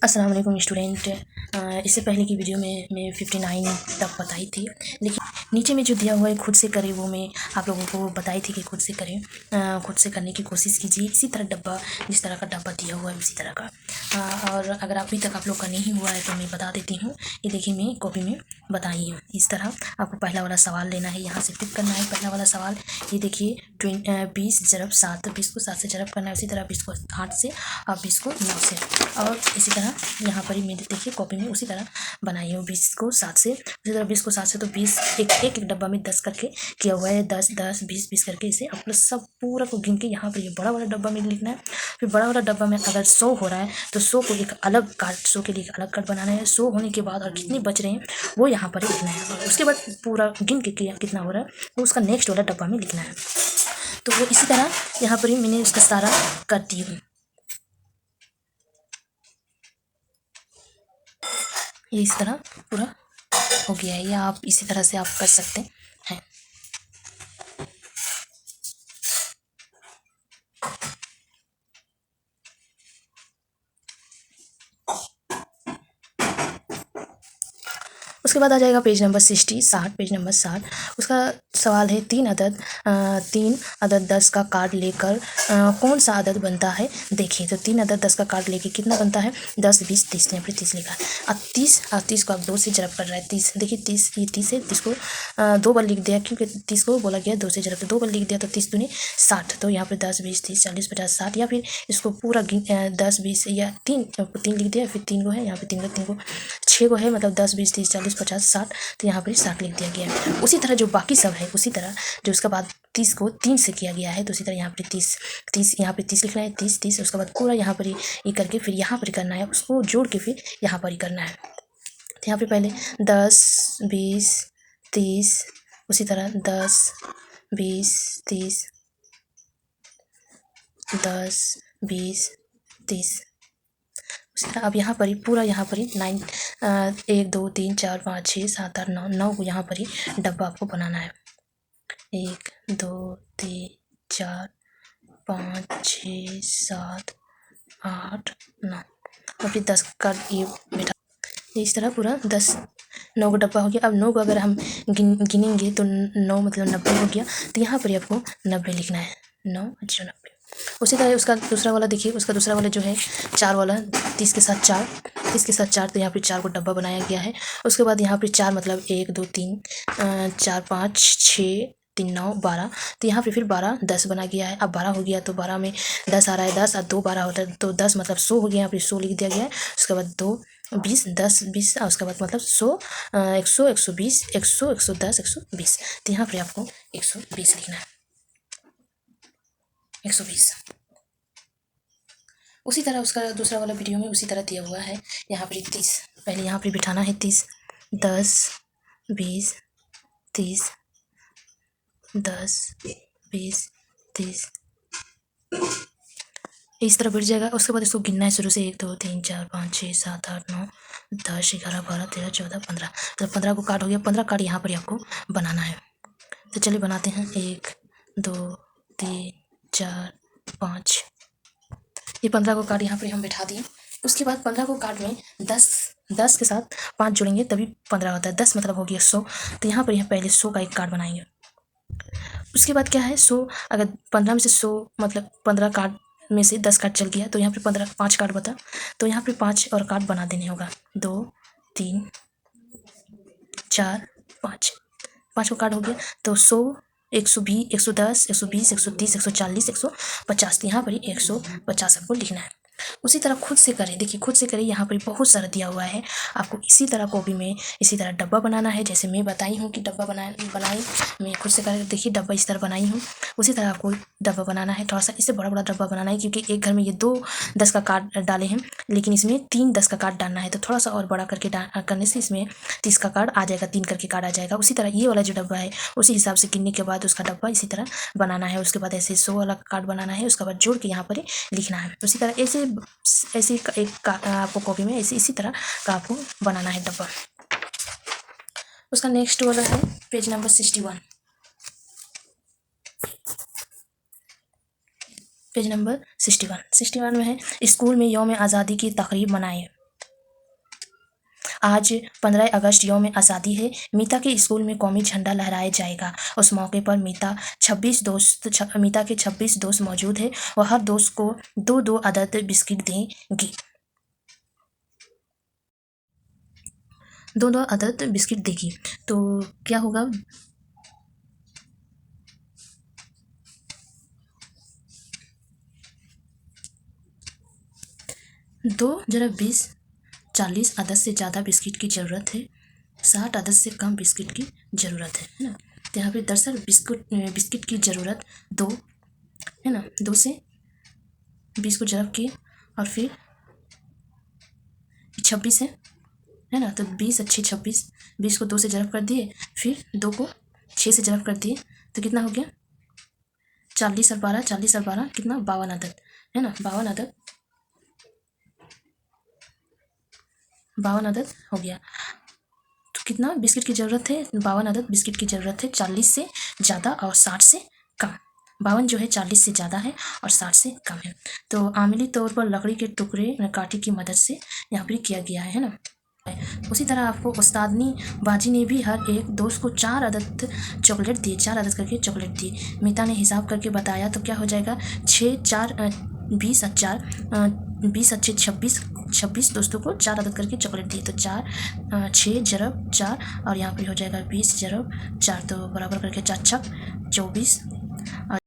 अस्सलाम वालेकुम स्टूडेंट। इससे पहले की वीडियो में मैं 59 तक बताई थी, लेकिन नीचे में जो दिया हुआ है खुद से करें वो मैं आप लोगों को बताई थी कि खुद से करें। खुद से करने की कोशिश कीजिए, इसी तरह डब्बा जिस तरह का डब्बा दिया हुआ है उसी तरह का। और अगर अभी तक आप लोग का नहीं हुआ है तो मैं बता देती हूँ। ये देखिए मैं कॉपी में बताई हूँ। इस तरह आपको पहला वाला सवाल लेना है, यहाँ से टिक करना है। पहला वाला सवाल ये देखिए 20 × 7, 20 को 7 से जरब करना है। उसी तरह 20 को 8 से और 20 को 9 से, और इसी तरह यहाँ पर ही मैंने देखिए कॉपी में उसी तरह बनाई हूँ। 20 को 7 से, उसी तरह 20 को 7 से तो 20 एक डब्बा में 10 करके किया हुआ है। 10 10 20 20 करके इसे अपना सब पूरा को गिन के यहाँ पर ये बड़ा वाला डब्बा में लिखना है। फिर बड़ा वाला डब्बा में अगर 100 हो रहा है तो 100 को एक अलग कार्ड, 100 के लिए एक अलग कार्ड बनाना है। 100 होने के बाद और कितने बच रहे हैं वो यहाँ पर लिखना है, और उसके बाद पूरा गिन के कितना हो रहा है वो उसका नेक्स्ट वाला डब्बा में लिखना है। तो वो इसी तरह यहाँ पर ही मैंने उसका सारा कर दी हूँ। ये इस तरह पूरा हो गया है, या आप इसी तरह से आप कर सकते हैं। उसके बाद आ जाएगा पेज नंबर 60 पेज नंबर 60। उसका सवाल है 3 अदद 10 का कार्ड लेकर कौन सा अदद बनता है देखिए। तो 3 अदद 10 का कार्ड लेके कितना बनता है 10 20 30, यहाँ पर 30 लिखा है। अब 30 को आप 2 से जरब कर रहा है। 30 देखिए 30 ये 30 है, 30 को 2 बार लिख दिया क्योंकि 30 को बोला गया 2 से जरब, तो 2 बार लिख दिया तो 30 दूनी 60। तो यहाँ पर 10 20 30 40 50 60, या फिर इसको पूरा 10 20 या 3 लिख दिया, फिर 3 को है यहाँ पे 3 को 6 को है, मतलब 10 20 30 40 50 60, तो यहाँ पर 60 लिख दिया गया है। उसी तरह जो बाकी सब है उसी तरह जो उसके बाद 30 को 3 से किया गया है, तो उसी तरह यहाँ पर 30 यहाँ पे 30 लिखना है। 30 उसके बाद पूरा यहाँ पर ये करके फिर यहाँ पर करना है, उसको जोड़ के फिर यहाँ पर ही करना है। तो यहाँ पे पहले 10 20 30, उसी तरह 10 20 30 10 20 30, उसी तरह अब यहाँ पर ही पूरा यहाँ पर ही 1 2 3 4 5 6 7 8 9 को यहाँ पर ही डब्बा आपको बनाना है। 1 2 3 4 5 6 7 8 9, और फिर 10 का ये बैठा। इस तरह पूरा 9 का डब्बा हो गया। अब 9 को अगर हम गिनेंगे तो 9 मतलब 90 हो गया, तो यहाँ पर ही आपको 90 लिखना है। 9 90। उसी तरह उसका दूसरा वाला देखिए, उसका दूसरा वाला जो है 4 वाला, 30 के साथ 4, 30 के साथ 4, तो यहाँ पे 4 को डब्बा बनाया गया है। उसके बाद यहाँ पे 4 मतलब 1 2 3 4 5 6 3 9 12, तो यहाँ पे फिर 12 10 बना गया है। अब 12 हो गया तो 12 में 10 आ रहा है, 10 और 2 12 होता है, तो 10 मतलब 100 हो गया। यहाँ पे 100 लिख दिया गया है। उसके बाद 2 20 10 20, और उसके बाद मतलब 100 100 120 100 110 120, तो यहाँ पर आपको 120 लिखना है। 120। उसी तरह उसका दूसरा वाला वीडियो में उसी तरह दिया हुआ है। यहाँ पर 30 पहले यहाँ पर बिठाना है। 30 10 20 30 10 20 30, इस तरह बढ़ जाएगा। उसके बाद इसको गिनना है शुरू से 1 2 3 4 5 6 7 8 9 10 11 12 13 14 15, मतलब 15 को काट हो गया। 15 कार्ड यहाँ पर आपको बनाना है। तो चलिए बनाते हैं। 1 2 3 4 5, ये 15 को कार्ड यहाँ पर हम बैठा दिए। उसके बाद 15 को कार्ड में 10 के साथ 5 जोड़ेंगे तभी 15 होता है। 10 मतलब हो गया 100, तो यहाँ पर यहाँ पहले 100 का एक कार्ड बनाएंगे। उसके बाद क्या है 100, अगर 15 में से 100 मतलब 15 कार्ड में से 10 कार्ड चल गया, तो यहाँ पे 5 कार्ड बता, तो यहाँ पे 5 और कार्ड बना देने होगा। 2 3 4 5, 5 को कार्ड हो गया। तो 100 120 110 120 130 140 150, यहाँ पर ही 150 आपको लिखना है। उसी तरह खुद से करें, देखिए खुद से करें। यहाँ पर बहुत सारा दिया हुआ है, आपको इसी तरह कॉपी में इसी तरह डब्बा बनाना है, जैसे मैं बताई हूँ कि डब्बा बनाई मैं खुद से कर। देखिए डब्बा इस तरह बनाई हूँ, उसी तरह आपको डब्बा बनाना है। थोड़ा सा इससे बड़ा बड़ा डब्बा बनाना है, क्योंकि एक घर में ये 2 10 का कार्ड डाले हैं, लेकिन इसमें 3 10 का कार्ड डालना है, तो थोड़ा सा और बड़ा करके करने से इसमें 30 का कार्ड आ जाएगा, 3 करके कार्ड आ जाएगा। उसी तरह ये वाला जो डब्बा है उसी हिसाब से गिनने के बाद उसका डब्बा इसी तरह बनाना है। उसके बाद ऐसे 100 वाला कार्ड बनाना है, उसके बाद जोड़ के यहाँ पर लिखना है। उसी तरह ऐसे एक आपको कॉपी में इसी तरह का आपको बनाना है डब्बा। उसका नेक्स्ट वाला है पेज नंबर 61। पेज नंबर 61 में है स्कूल में यौम आज़ादी की तकरीब मनाएं। आज 15 अगस्त यौम आज़ादी है। मीता के स्कूल में कौमी झंडा लहराया जाएगा। उस मौके पर मीता के 26 दोस्त मौजूद है। वह हर दोस्त को 2-2 अदद बिस्किट देंगी। 2-2 अदद बिस्किट देगी। तो क्या होगा? 2 जरा 20, 40 अदद से ज़्यादा बिस्किट की ज़रूरत है। 60 अदद से कम बिस्किट की ज़रूरत है ना। तो यहाँ पे दरअसल बिस्किट की ज़रूरत 2 है ना। 2 से 20 को जरब किए और फिर 26 है ना। तो 20 अच्छे 26, 20 को 2 से जरब कर दिए, फिर 2 को 6 से जरब कर दिए, तो कितना हो गया? 40 और 12, 40 और 12 कितना? 52 अदद है ना। 52 अदद हो गया। तो कितना बिस्किट की ज़रूरत है? 52 अदद बिस्किट की ज़रूरत है। 40 से ज़्यादा और 60 से कम। 52 जो है 40 से ज़्यादा है और 60 से कम है। तो आमली तौर पर लकड़ी के टुकड़े कांटे की मदद से यहाँ पर किया गया है ना। उसी तरह आपको उस्तादनी बाजी ने भी हर एक दोस्त को 4 अदद चॉकलेट दिए, 4 अदद करके चॉकलेट दिए। मीता ने हिसाब करके बताया तो क्या हो जाएगा? 6, 4, 20 और 4, 20 अच्छे 26 दोस्तों को 4 अदद करके चॉकलेट दिए। तो 4, 6 जरब 4 और यहाँ पर हो जाएगा 20 जरब 4, तो बराबर करके 4 छक 24 और